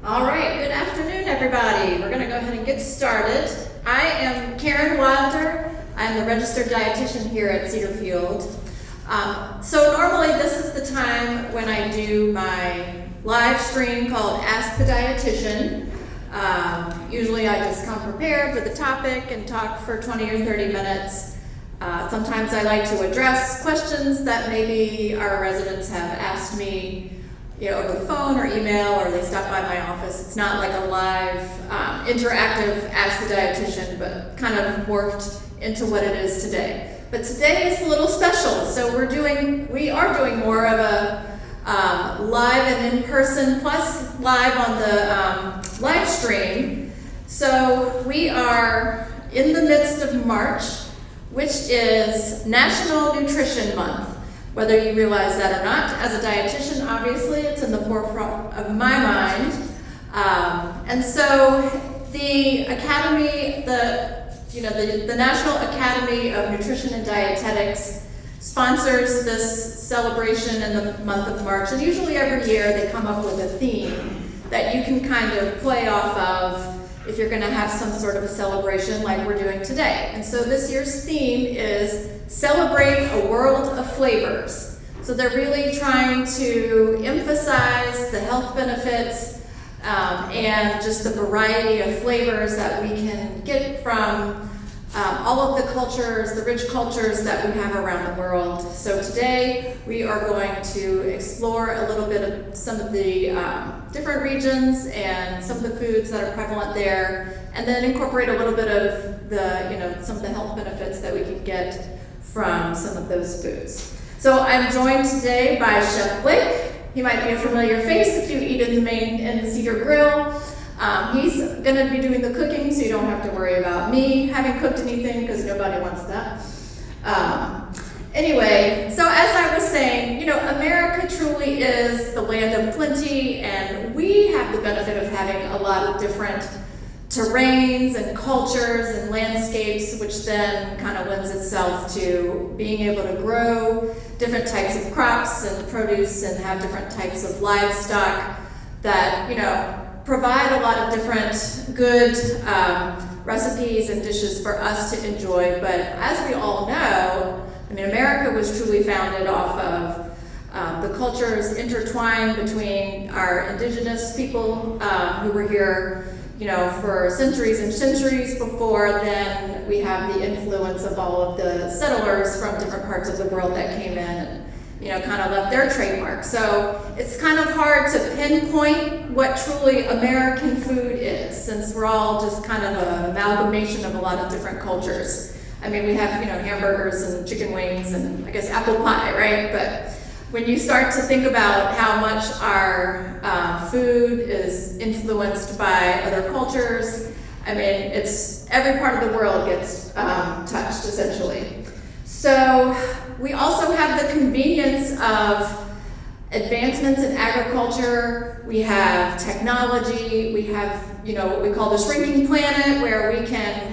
All right, good afternoon, everybody. We're going to go ahead and get started. I am Karen Wilder. I'm the registered dietitian here at Cedarfield. So normally this is the time when I do my live stream called Ask the Dietitian. Usually I just come prepared with a topic and talk for 20 or 30 minutes. Sometimes I like to address questions that maybe our residents have asked me over the phone or email, or they stop by my office. It's not like a live, interactive Ask the Dietitian, but kind of morphed into what it is today. But today is a little special, so we are doing more of a live and in-person, plus live on the live stream. So we are in the midst of March, which is National Nutrition Month. Whether you realize that or not, as a dietitian, obviously, it's in the forefront of my mind. And so the Academy, the National Academy of Nutrition and Dietetics sponsors this celebration in the month of March. And usually every year they come up with a theme that you can kind of play off of if you're going to have some sort of a celebration like we're doing today. And so this year's theme is Celebrate a World of Flavors. So they're really trying to emphasize the health benefits and just the variety of flavors that we can get from all of the cultures, the rich cultures that we have around the world. So today we are going to explore a little bit of some of the different regions and some of the foods that are prevalent there, and then incorporate a little bit of the, some of the health benefits that we can get from some of those foods. So I'm joined today by Chef Blake. He might be a familiar face if you eat in the Cedar Grill. He's going to be doing the cooking, so you don't have to worry about me having cooked anything, because nobody wants that. Anyway, so as I was saying, America truly is the land of plenty, and we have the benefit of having a lot of different terrains and cultures and landscapes, which then kind of lends itself to being able to grow different types of crops and produce and have different types of livestock that, provide a lot of different good recipes and dishes for us to enjoy. But as we all know, America was truly founded off of the cultures intertwined between our indigenous people who were here, for centuries and centuries before then. We have the influence of all of the settlers from different parts of the world that came in and kind of left their trademark. So it's kind of hard to pinpoint what truly American food is, since we're all just kind of an amalgamation of a lot of different cultures. We have, hamburgers and chicken wings and I guess apple pie, right? But when you start to think about how much our food is influenced by other cultures, it's every part of the world gets touched, essentially. So we also have the convenience of advancements in agriculture. We have technology. We have, what we call the shrinking planet, where we can,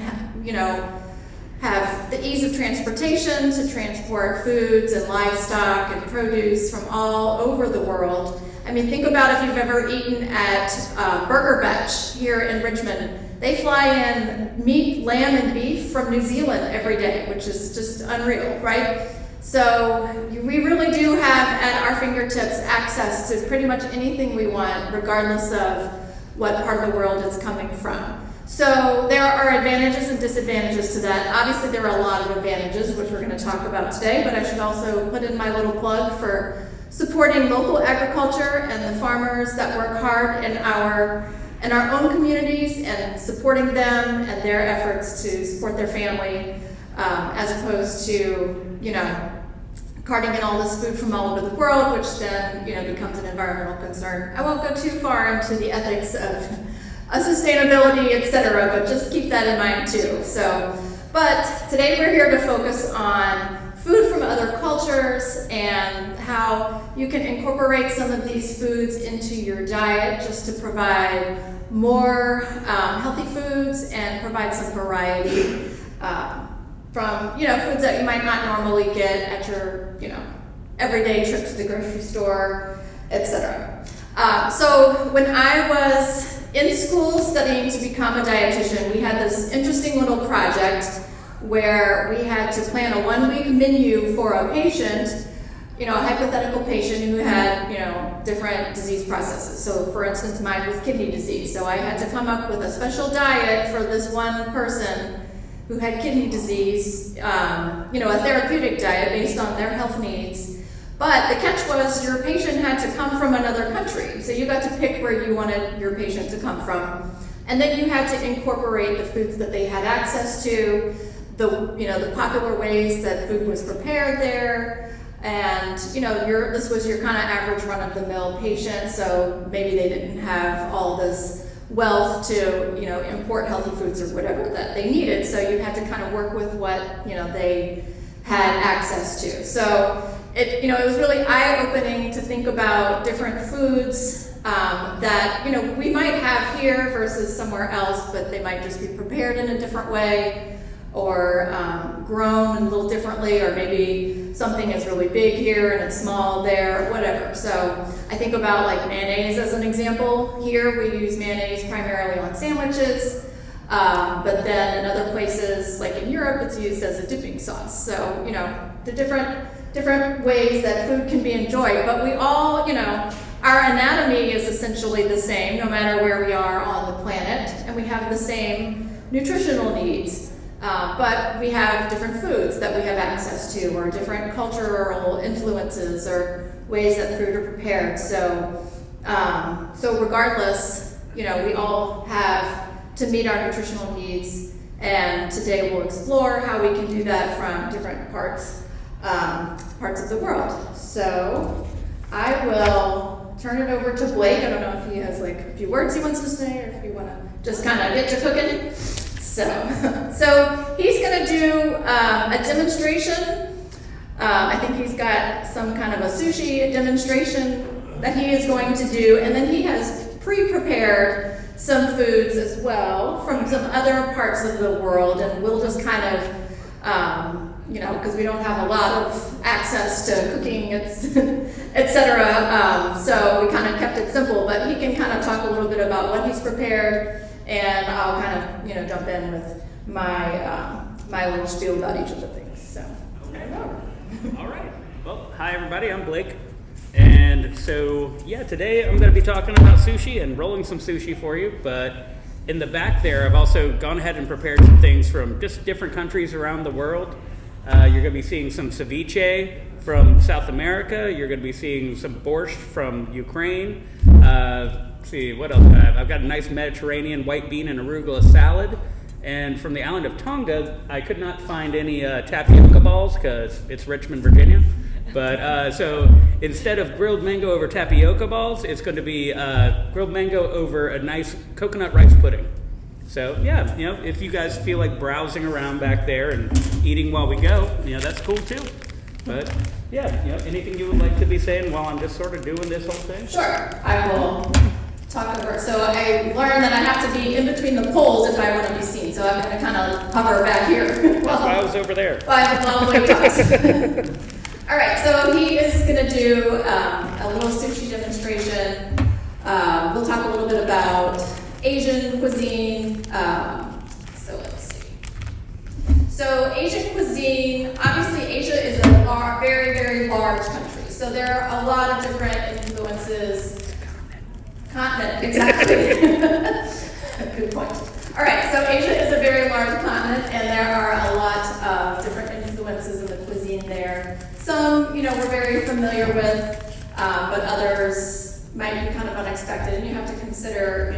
have the ease of transportation to transport foods and livestock and produce from all over the world. Think about if you've ever eaten at Burger Batch here in Richmond. They fly in meat, lamb, and beef from New Zealand every day, which is just unreal, right? So we really do have at our fingertips access to pretty much anything we want, regardless of what part of the world it's coming from. So there are advantages and disadvantages to that. Obviously, there are a lot of advantages, which we're going to talk about today, but I should also put in my little plug for supporting local agriculture and the farmers that work hard in our own communities, and supporting them and their efforts to support their family, as opposed to, carting in all this food from all over the world, which then, becomes an environmental concern. I won't go too far into the ethics of sustainability, etc., but just keep that in mind too. But today we're here to focus on food from other cultures and how you can incorporate some of these foods into your diet just to provide more healthy foods and provide some variety from foods that you might not normally get at your everyday trip to the grocery store, etc. So when I was in school studying to become a dietitian, we had this interesting little project where we had to plan a 1-week menu for a patient, a hypothetical patient who had, different disease processes. So for instance, mine was kidney disease. So I had to come up with a special diet for this one person who had kidney disease, a therapeutic diet based on their health needs. But the catch was your patient had to come from another country. So you got to pick where you wanted your patient to come from. And then you had to incorporate the foods that they had access to, the popular ways that food was prepared there. And, this was your kind of average run-of-the-mill patient, so maybe they didn't have all this wealth to, import healthy foods or whatever that they needed. So you had to kind of work with what, they had access to. So it was really eye-opening to think about different foods that, we might have here versus somewhere else, but they might just be prepared in a different way or grown a little differently, or maybe something is really big here and it's small there, whatever. So I think about like mayonnaise as an example. Here we use mayonnaise primarily on sandwiches, but then in other places, like in Europe, it's used as a dipping sauce. So, the different ways that food can be enjoyed, but we all, our anatomy is essentially the same no matter where we are on the planet, and we have the same nutritional needs. But we have different foods that we have access to, or different cultural influences, or ways that food are prepared. So regardless, we all have to meet our nutritional needs. And today we'll explore how we can do that from different parts of the world. So I will turn it over to Blake. I don't know if he has like a few words he wants to say, or if you want to just kind of get to cooking. So he's going to do a demonstration. I think he's got some kind of a sushi demonstration that he is going to do, and then he has pre-prepared some foods as well from some other parts of the world, and we'll just kind of, because we don't have a lot of access to cooking, etc. So we kind of kept it simple, but he can kind of talk a little bit about what he's prepared. And I'll kind of, jump in with my my little spiel about each of the things. So, okay. All right. Well, hi everybody. I'm Blake, and so today I'm going to be talking about sushi and rolling some sushi for you. But in the back there, I've also gone ahead and prepared some things from just different countries around the world. You're going to be seeing some ceviche from South America. You're going to be seeing some borscht from Ukraine. Let's see, what else do I have? I've got a nice Mediterranean white bean and arugula salad. And from the island of Tonga, I could not find any tapioca balls because it's Richmond, Virginia. But so instead of grilled mango over tapioca balls, it's going to be grilled mango over a nice coconut rice pudding. So if you guys feel like browsing around back there and eating while we go, that's cool too. But anything you would like to be saying while I'm just sort of doing this whole thing? Sure, I will talk over. So I learned that I have to be in between the poles if I want to be seen. So I'm going to kind of hover back here. That's why I was over there. While Blake talks. All right, so he is going to do a little sushi demonstration. We'll talk a little bit about Asian cuisine. So let's see. So Asian cuisine, obviously Asia is a very, very large country. So there are a lot of different influences. Continent, exactly. Good point. All right, so Asia is a very large continent, and there are a lot of different influences in the cuisine there. Some, we're very familiar with, but others might be kind of unexpected, and you have to consider,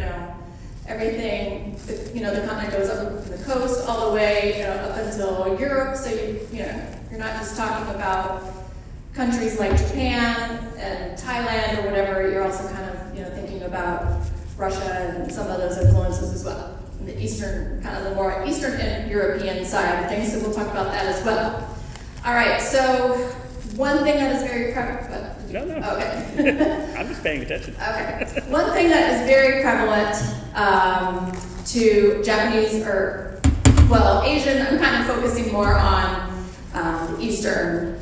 everything. The continent goes up from the coast all the way up until Europe, so you're not just talking about countries like Japan and Thailand or whatever. You're also kind of thinking about Russia and some of those influences as well. And the eastern, kind of the more Eastern European side of things. So we'll talk about that as well. All right. So one thing that is very prevalent. No. Okay. I'm just paying attention. Okay. One thing that is very prevalent to Japanese Asian. I'm kind of focusing more on the Eastern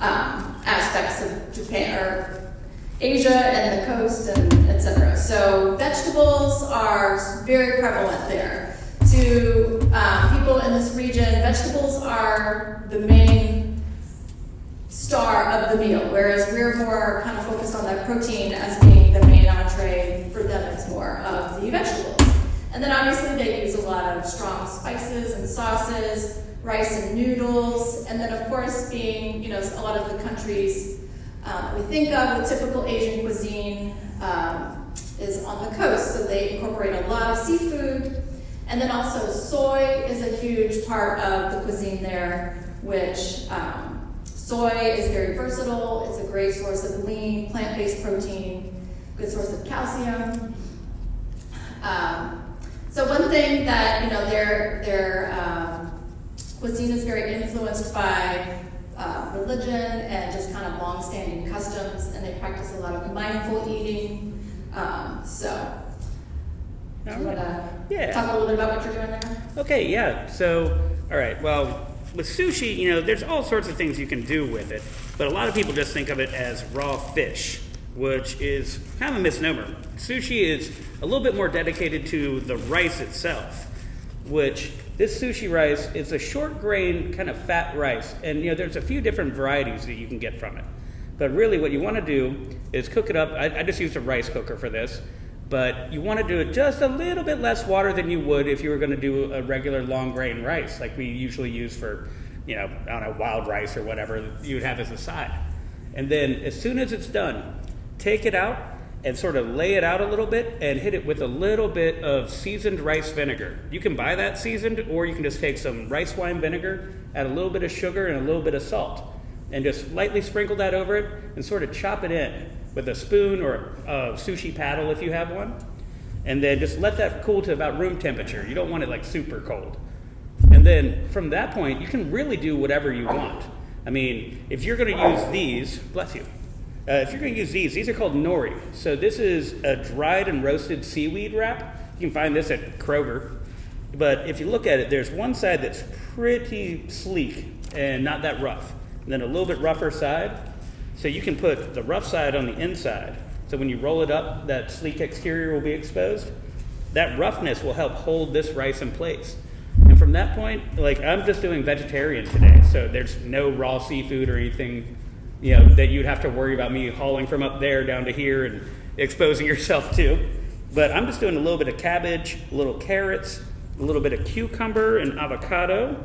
aspects of Japan or Asia and the coast and etc. So vegetables are very prevalent there. To people in this region, vegetables are the main star of the meal, whereas we're more kind of focused on that protein as being the main entree. For them, it's more of the vegetables. And then obviously they use a lot of strong spices and sauces, rice and noodles, and then of course being, a lot of the countries we think of with typical Asian cuisine is on the coast, so they incorporate a lot of seafood. And then also soy is a huge part of the cuisine there, which soy is very versatile. It's a great source of lean, plant-based protein, good source of calcium. So one thing that, their cuisine is very influenced by religion and just kind of long-standing customs, and they practice a lot of mindful eating. Do you want to talk a little bit about what you're doing there? Okay, yeah. So, all right. Well, with sushi, there's all sorts of things you can do with it, but a lot of people just think of it as raw fish, which is kind of a misnomer. Sushi is a little bit more dedicated to the rice itself, which this sushi rice is a short grain, kind of fat rice, and there's a few different varieties that you can get from it. But really, what you want to do is cook it up. I just used a rice cooker for this. But you want to do it just a little bit less water than you would if you were going to do a regular long grain rice, like we usually use for, wild rice or whatever you would have as a side. And then as soon as it's done, take it out and sort of lay it out a little bit and hit it with a little bit of seasoned rice vinegar. You can buy that seasoned, or you can just take some rice wine vinegar, add a little bit of sugar and a little bit of salt, and just lightly sprinkle that over it and sort of chop it in with a spoon or a sushi paddle if you have one. And then just let that cool to about room temperature. You don't want it like super cold. And then from that point, you can really do whatever you want. I mean, if you're going to use these, bless you. If you're going to use these are called nori. So this is a dried and roasted seaweed wrap. You can find this at Kroger. But if you look at it, there's one side that's pretty sleek and not that rough. And then a little bit rougher side. So you can put the rough side on the inside. So when you roll it up, that sleek exterior will be exposed. That roughness will help hold this rice in place. And from that point, I'm just doing vegetarian today. So there's no raw seafood or anything, that you'd have to worry about me hauling from up there down to here and exposing yourself to. But I'm just doing a little bit of cabbage, a little carrots, a little bit of cucumber and avocado.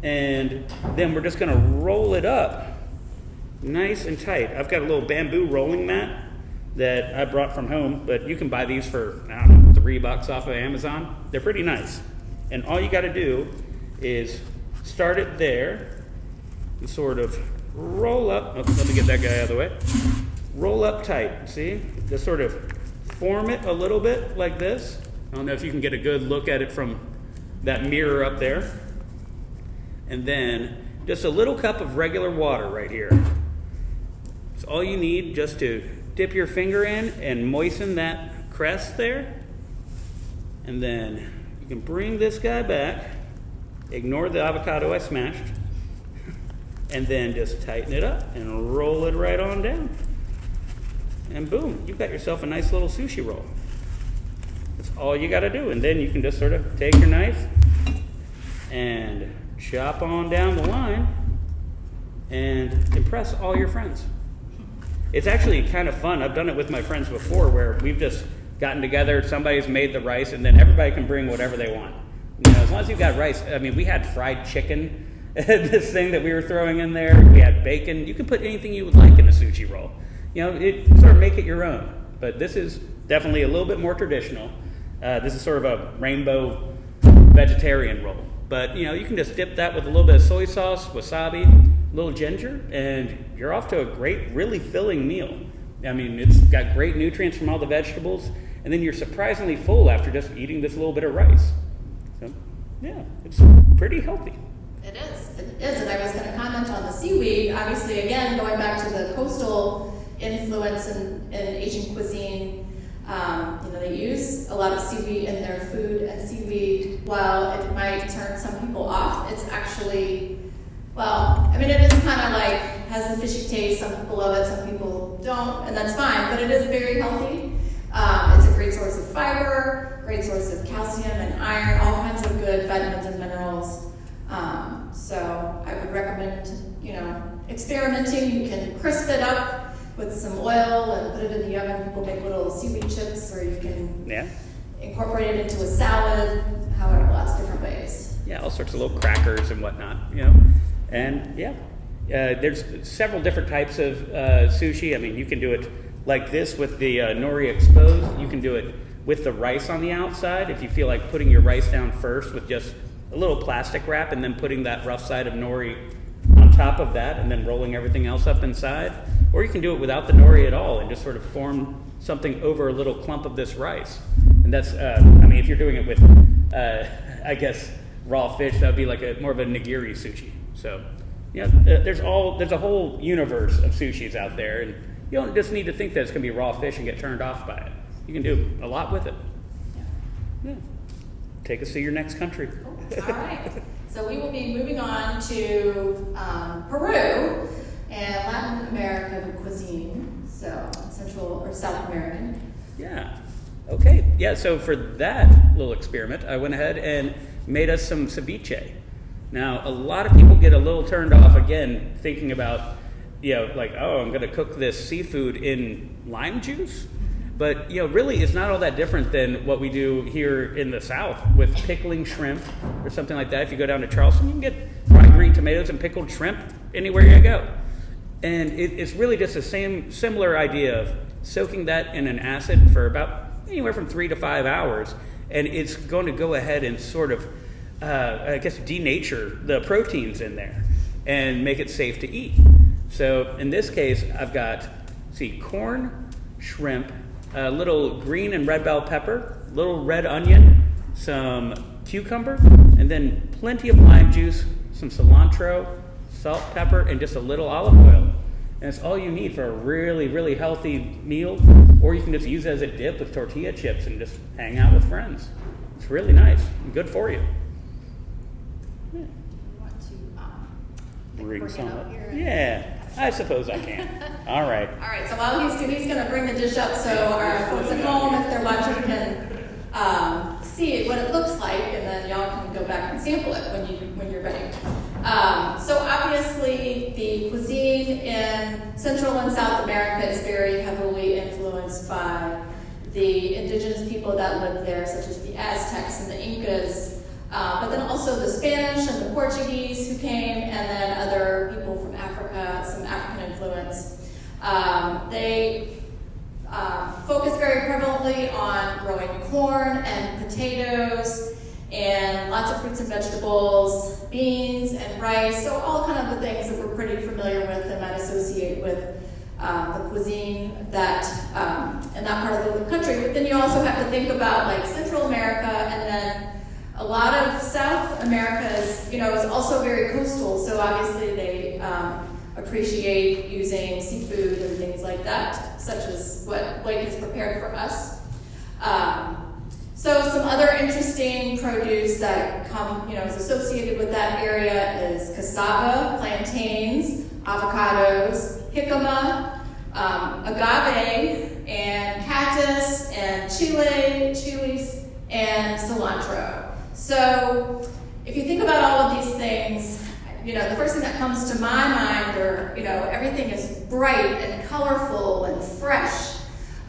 And then we're just going to roll it up nice and tight. I've got a little bamboo rolling mat that I brought from home, but you can buy these for, $3 off of Amazon. They're pretty nice. And all you got to do is start it there and sort of roll up. Oh, let me get that guy out of the way. Roll up tight, see? Just sort of form it a little bit like this. I don't know if you can get a good look at it from that mirror up there. And then just a little cup of regular water right here. It's all you need just to dip your finger in and moisten that crest there. And then you can bring this guy back, ignore the avocado I smashed, and then just tighten it up and roll it right on down. And boom, you've got yourself a nice little sushi roll. That's all you got to do. And then you can just sort of take your knife and chop on down the line and impress all your friends. It's actually kind of fun. I've done it with my friends before where we've just gotten together, somebody's made the rice, and then everybody can bring whatever they want. As long as you've got rice. I mean, we had fried chicken, this thing that we were throwing in there. We had bacon. You can put anything you would like in a sushi roll. It sort of make it your own. But this is definitely a little bit more traditional. This is sort of a rainbow vegetarian roll. But, you can just dip that with a little bit of soy sauce, wasabi, a little ginger, and you're off to a great, really filling meal. I mean, it's got great nutrients from all the vegetables, and then you're surprisingly full after just eating this little bit of rice. So, yeah, it's pretty healthy. It is, and I was going to comment on the seaweed. Obviously, again, going back to the coastal influence in Asian cuisine, they use a lot of seaweed in their food, and seaweed, while it might turn some people off, it's actually, it is kind of like has the fishy taste. Some people love it, some people don't, and that's fine, but it is very healthy. It's a great source of fiber, great source of calcium and iron, all kinds of good vitamins and minerals. So I would recommend, experimenting. You can crisp it up with some oil and put it in the oven. People make little seaweed chips, or you can incorporate it into a salad, however, lots of different ways. Yeah, all sorts of little crackers and whatnot, And there's several different types of sushi. I mean, you can do it like this with the nori exposed. You can do it with the rice on the outside if you feel like putting your rice down first with just a little plastic wrap and then putting that rough side of nori on top of that and then rolling everything else up inside. Or you can do it without the nori at all and just sort of form something over a little clump of this rice. And that's, if you're doing it with, raw fish, that would be like more of a nigiri sushi. So, there's a whole universe of sushis out there, and you don't just need to think that it's going to be raw fish and get turned off by it. You can do a lot with it. Yeah. Take us to your next country. All right. So we will be moving on to Peru and Latin American cuisine. So Central or South American. Yeah. Okay. Yeah. So for that little experiment, I went ahead and made us some ceviche. Now, a lot of people get a little turned off again thinking about, I'm going to cook this seafood in lime juice. But, really it's not all that different than what we do here in the South with pickling shrimp or something like that. If you go down to Charleston, you can get fried green tomatoes and pickled shrimp anywhere you go. And it's really just the similar idea of soaking that in an acid for about anywhere from 3 to 5 hours. And it's going to go ahead and sort of, denature the proteins in there and make it safe to eat. So in this case, I've got, corn, shrimp, a little green and red bell pepper, little red onion, some cucumber, and then plenty of lime juice, some cilantro, salt, pepper, and just a little olive oil. And it's all you need for a really, really healthy meal. Or you can just use it as a dip with tortilla chips and just hang out with friends. It's really nice and good for you. Yeah. You want to bring some up here? Yeah, I suppose I can. All right. All right, so while he's going to bring the dish up so our folks at home, if they're watching, can see what it looks like, and then y'all can go back and sample it when you're ready. So obviously the cuisine in Central and South America is very heavily influenced by the indigenous people that live there, such as the Aztecs and the Incas, but then also the Spanish and the Portuguese who came, and then other people from Africa, some African influence. They focus very prevalently on growing corn and potatoes and lots of fruits and vegetables, beans and rice, so all kind of the things that we're pretty familiar with and might associate with the cuisine that in that part of the country. But then you also have to think about like Central America, and then a lot of South America is also very coastal, so obviously they appreciate using seafood and things like that, such as what Blake has prepared for us. So some other interesting produce that is associated with that area is cassava, plantains, avocados, jicama, agave, and cactus, and chilies, and cilantro. So if you think about all of these things, the first thing that comes to my mind are, everything is bright and colorful and fresh.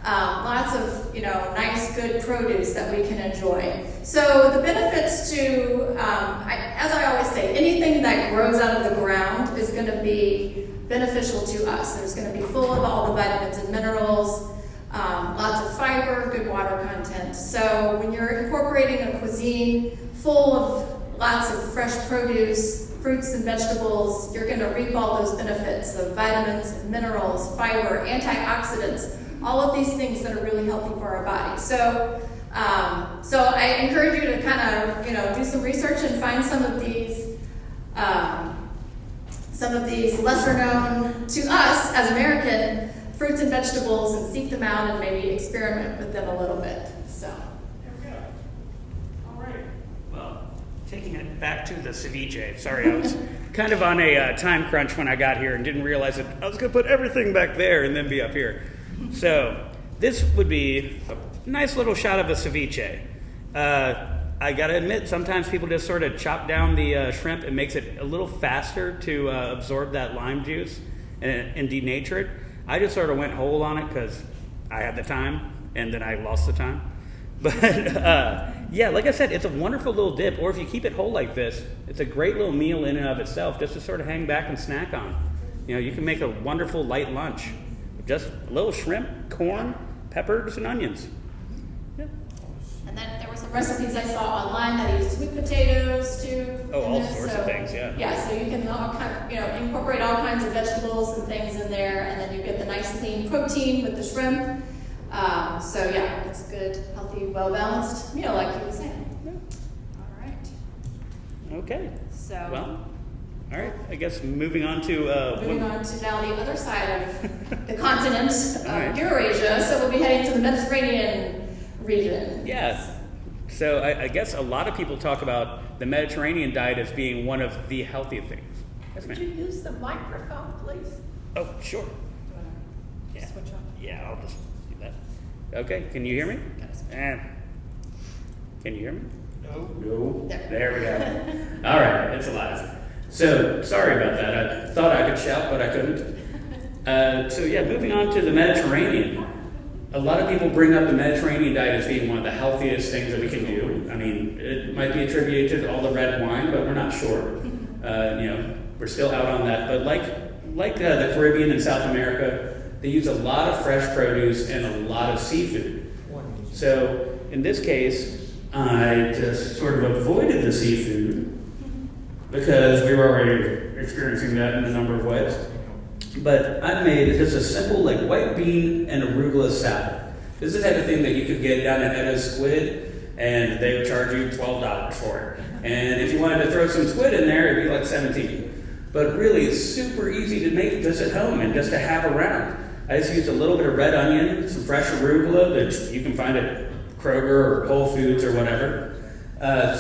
Lots of, nice, good produce that we can enjoy. So the benefits to, as I always say, anything that grows out of the ground is going to be beneficial to us. There's going to be full of all the vitamins and minerals, lots of fiber, good water content. So when you're incorporating a cuisine full of lots of fresh produce, fruits and vegetables, you're going to reap all those benefits of vitamins, minerals, fiber, antioxidants, all of these things that are really healthy for our body. So I encourage you to kind of, do some research and find some of these lesser known to us as American fruits and vegetables and seek them out and maybe experiment with them a little bit. So. There we go. All right. Well, taking it back to the ceviche. Sorry, I was kind of on a time crunch when I got here and didn't realize that I was going to put everything back there and then be up here. So this would be a nice little shot of a ceviche. I got to admit, sometimes people just sort of chop down the shrimp. It makes it a little faster to absorb that lime juice and denature it. I just sort of went whole on it because I had the time and then I lost the time. But yeah, like I said, it's a wonderful little dip. Or if you keep it whole like this, it's a great little meal in and of itself just to sort of hang back and snack on. You know, you can make a wonderful light lunch. Just a little shrimp, corn, peppers, and onions. Yeah. And then there were some recipes I saw online that use sweet potatoes too. Oh, all sorts of things, yeah. Yeah, so you can incorporate all kinds of vegetables and things in there, and then you get the nice clean protein with the shrimp. So yeah, it's a good, healthy, well-balanced meal, like you were saying. Yeah. All right. Okay. So. Well, all right. I guess moving on to now the other side of the continent, right. Eurasia. So we'll be heading to the Mediterranean region. Yes. So I guess a lot of people talk about the Mediterranean diet as being one of the healthy things. Yes, ma'am. Could you use the microphone, please? Oh, sure. Yeah. Switch on. Yeah, I'll just do that. Okay, can you hear me? Can you hear me? No. There we go. All right, it's alive. So, sorry about that. I thought I could shout, but I couldn't. So yeah, moving on to the Mediterranean. A lot of people bring up the Mediterranean diet as being one of the healthiest things that we can do. I mean, it might be attributed to all the red wine, but we're not sure. We're still out on that. But like the Caribbean and South America, they use a lot of fresh produce and a lot of seafood. So in this case, I just sort of avoided the seafood because we were already experiencing that in a number of ways. But I made just a simple white bean and arugula salad. This is the type of thing that you could get down at Edda's Squid, and they would charge you $12 for it. And if you wanted to throw some squid in there, it'd be like $17. But really, it's super easy to make this at home and just to have around. I just used a little bit of red onion, some fresh arugula that you can find at Kroger or Whole Foods or whatever.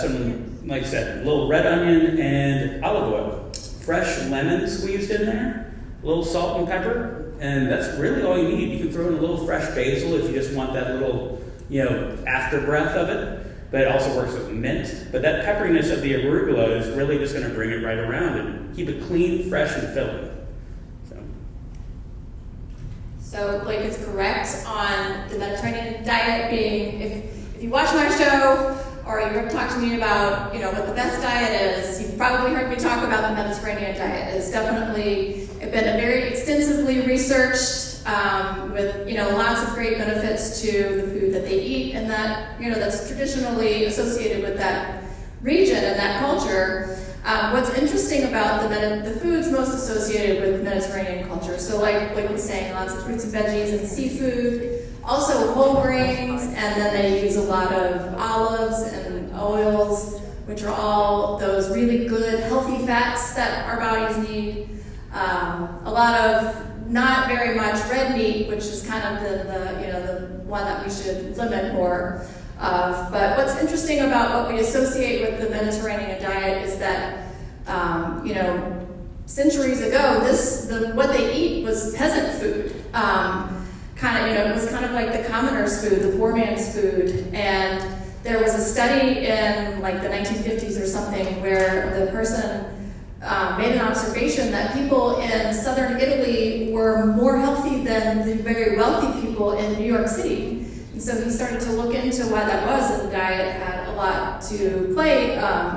Some, like I said, a little red onion and olive oil. Fresh lemon squeezed in there. A little salt and pepper, and that's really all you need. You can throw in a little fresh basil if you just want that little, after breath of it. But it also works with mint. But that pepperiness of the arugula is really just going to bring it right around and keep it clean, fresh, and filling. So Blake is correct on the Mediterranean diet being, if you watch my show or you ever talk to me about, what the best diet is, you've probably heard me talk about the Mediterranean diet. It's definitely been very extensively researched with, lots of great benefits to the food that they eat and that, that's traditionally associated with that region and that culture. What's interesting about the foods most associated with Mediterranean culture, so like was saying, lots of fruits and veggies and seafood, also whole grains, and then they use a lot of olives and oils, which are all those really good, healthy fats that our bodies need. A lot of not very much red meat, which is kind of the one that we should limit more of. But what's interesting about what we associate with the Mediterranean diet is that, centuries ago, what they eat was peasant food. It was kind of like the commoner's food, the poor man's food. And there was a study in the 1950s or something where the person made an observation that people in southern Italy were more healthy than the very wealthy people in New York City. And so he started to look into why that was, and the diet had a lot to play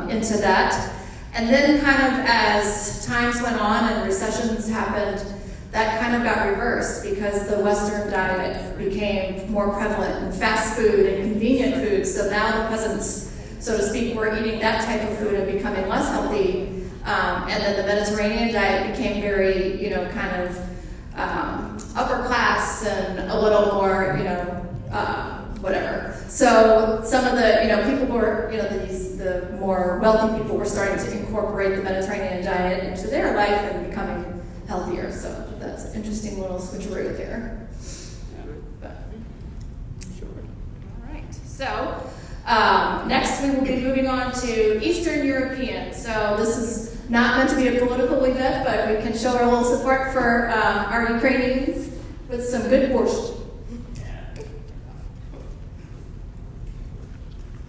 into that. And then kind of as times went on and recessions happened, that kind of got reversed because the Western diet became more prevalent and fast food and convenient food. So now the peasants, so to speak, were eating that type of food and becoming less healthy. And then the Mediterranean diet became very, upper class and a little more, whatever. So some of the, people were, the more wealthy people were starting to incorporate the Mediterranean diet into their life and becoming healthier. So that's an interesting little switcheroo there. But, sure. All right. So Next, we will be moving on to Eastern European. So this is not meant to be a political event, but we can show our little support for our Ukrainians with some good borscht.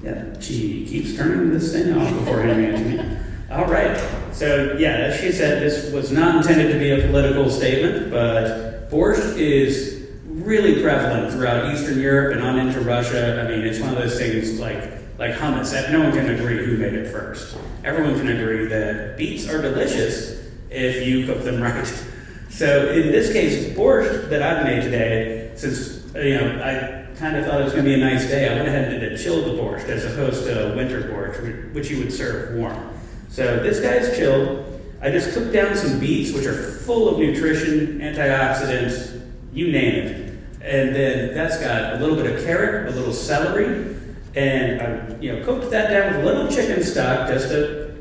Yeah, she keeps turning this thing off before handing it to me. All right. So, yeah, as she said, this was not intended to be a political statement, but borscht is really prevalent throughout Eastern Europe and on into Russia. I mean, it's one of those things like hummus, that no one can agree who made it first. Everyone can agree that beets are delicious if you cook them right. So in this case, borscht that I've made today, since I kind of thought it was going to be a nice day, I went ahead and did a chilled borscht as opposed to a winter borscht, which you would serve warm. So this guy's chilled. I just cooked down some beets, which are full of nutrition, antioxidants, you name it. And then that's got a little bit of carrot, a little celery, and I cooked that down with a little chicken stock just to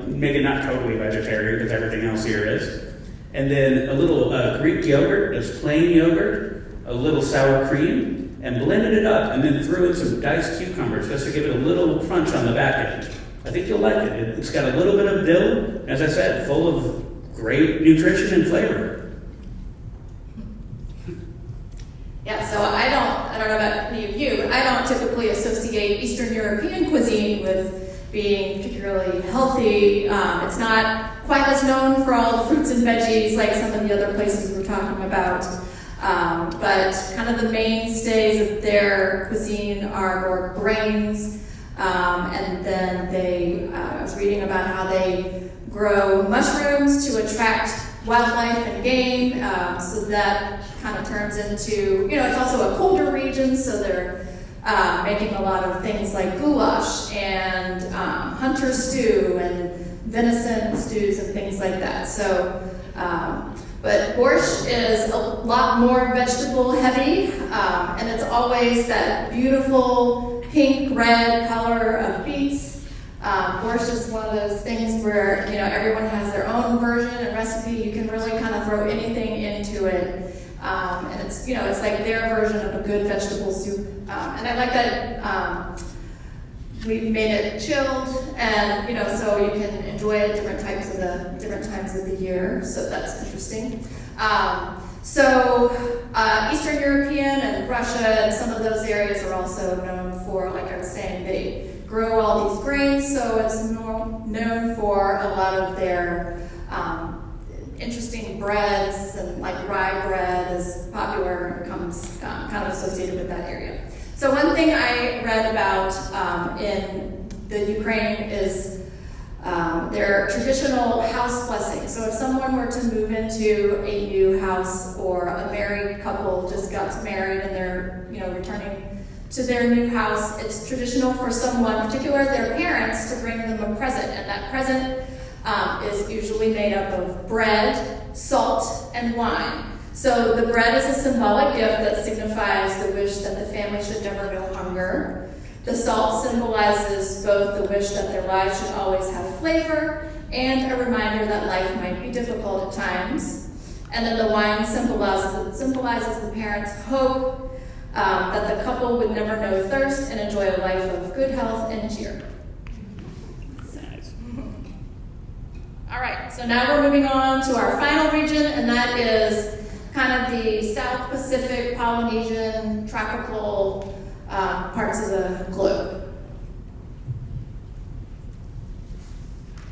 make it not totally vegetarian because everything else here is. And then a little Greek yogurt, just plain yogurt, a little sour cream, and blended it up, and then threw in some diced cucumbers just to give it a little crunch on the back end. I think you'll like it. It's got a little bit of dill, as I said, full of great nutrition and flavor. Yeah, so I don't know about any of you, but I don't typically associate Eastern European cuisine with being particularly healthy. It's not quite as known for all the fruits and veggies like some of the other places we're talking about. But kind of the mainstays of their cuisine are more grains. And then I was reading about how they grow mushrooms to attract wildlife and game. So that kind of turns into, it's also a colder region, so they're making a lot of things like goulash and hunter stew and venison stews and things like that. So, but borscht is a lot more vegetable heavy, and it's always that beautiful pink-red color of beets. Borscht is one of those things where everyone has their own version and recipe. You can really kind of throw anything into it, and it's it's like their version of a good vegetable soup. And I like that we've made it chilled, and so you can enjoy it different times of the year. So that's interesting. Eastern European and Russia and some of those areas are also known for, like I was saying, they grow all these grains, so it's known for a lot of their interesting breads, and like rye bread is popular and comes kind of associated with that area. So one thing I read about in the Ukraine is their traditional house blessing. So if someone were to move into a new house, or a married couple just got married and they're returning to their new house, it's traditional for someone, particularly their parents, to bring them a present, and that present is usually made up of bread, salt, and wine. So the bread is a symbolic gift that signifies the wish that the family should never know hunger. The salt symbolizes both the wish that their lives should always have flavor and a reminder that life might be difficult at times. And then the wine symbolizes the parents' hope that the couple would never know thirst and enjoy a life of good health and cheer. Nice. All right, so now we're moving on to our final region, and that is kind of the South Pacific, Polynesian, tropical parts of the globe.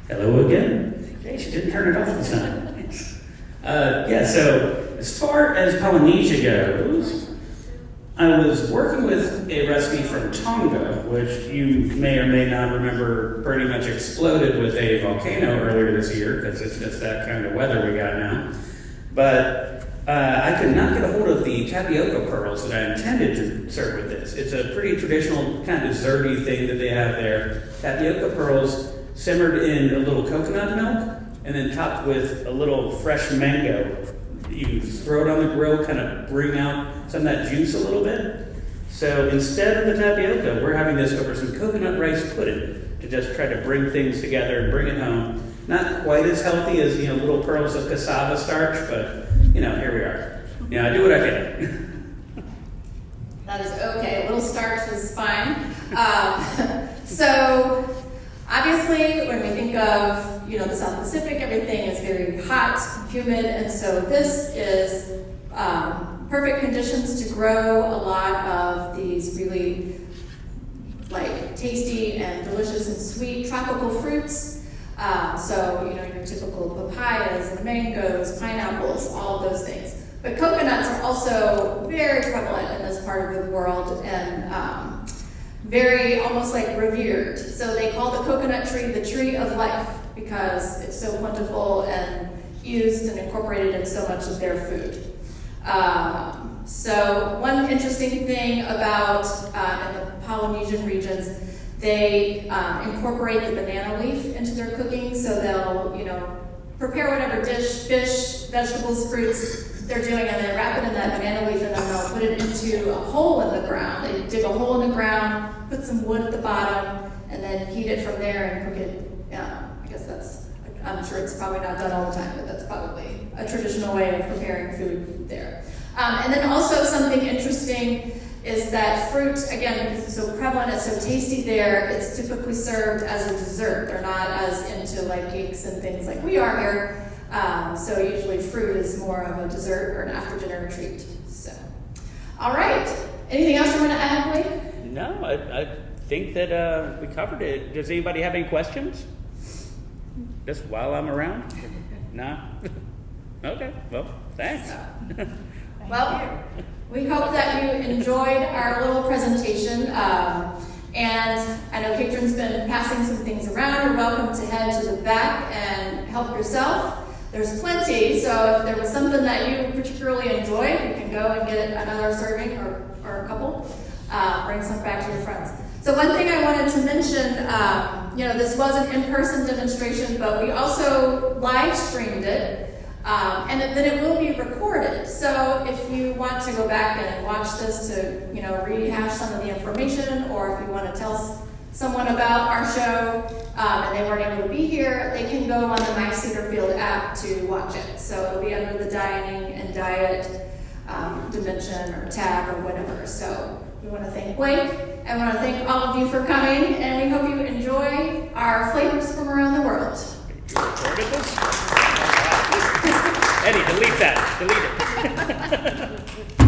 Hello again. Hey, she didn't turn it off this time. So as far as Polynesia goes, I was working with a recipe from Tonga, which you may or may not remember pretty much exploded with a volcano earlier this year, because it's just that kind of weather we got now. But I could not get a hold of the tapioca pearls that I intended to serve with this. It's a pretty traditional kind of desserty thing that they have there. Tapioca pearls simmered in a little coconut milk and then topped with a little fresh mango. You can throw it on the grill, kind of bring out some of that juice a little bit. So instead of the tapioca, we're having this over some coconut rice pudding to just try to bring things together and bring it home. Not quite as healthy as, little pearls of cassava starch, but, here we are. I do what I can. That is okay. A little starch is fine. So obviously, when we think of the South Pacific, everything is very hot, humid, and so this is perfect conditions to grow a lot of these really tasty and delicious and sweet tropical fruits. So your typical papayas and mangoes, pineapples, all of those things. But coconuts are also very prevalent in this part of the world and very almost revered. So they call the coconut tree the tree of life because it's so plentiful and used and incorporated in so much of their food. So one interesting thing about in the Polynesian regions, they incorporate the banana leaf into their cooking. So they'll prepare whatever dish, fish, vegetables, fruits they're doing, and they wrap it in that banana leaf, and then they'll put it into a hole in the ground. They dig a hole in the ground, put some wood at the bottom, and then heat it from there and cook it. I guess I'm sure it's probably not done all the time, but that's probably a traditional way of preparing food there. And then also something interesting is that fruit, again, because it's so prevalent, it's so tasty there, it's typically served as a dessert. They're not as into cakes and things like we are here. So usually fruit is more of a dessert or an after-dinner treat. So, all right. Anything else you want to add, Blake? No, I think that we covered it. Does anybody have any questions? Just while I'm around? No? Okay, well, thanks. Well, we hope that you enjoyed our little presentation. And I know Katrin's been passing some things around. You're welcome to head to the back and help yourself. There's plenty, so if there was something that you particularly enjoyed, you can go and get another serving or a couple. Bring some back to your friends. So one thing I wanted to mention, this was an in-person demonstration, but we also live streamed it, and then it will be recorded. So if you want to go back and watch this to, rehash some of the information, or if you want to tell someone about our show and they weren't able to be here, they can go on the My Cedar Field app to watch it. So it'll be under the dining and diet dimension or tab or whatever. So we want to thank Blake and we want to thank all of you for coming, and we hope you enjoy our flavors from around the world. You recorded this? Eddie, delete that. Delete it.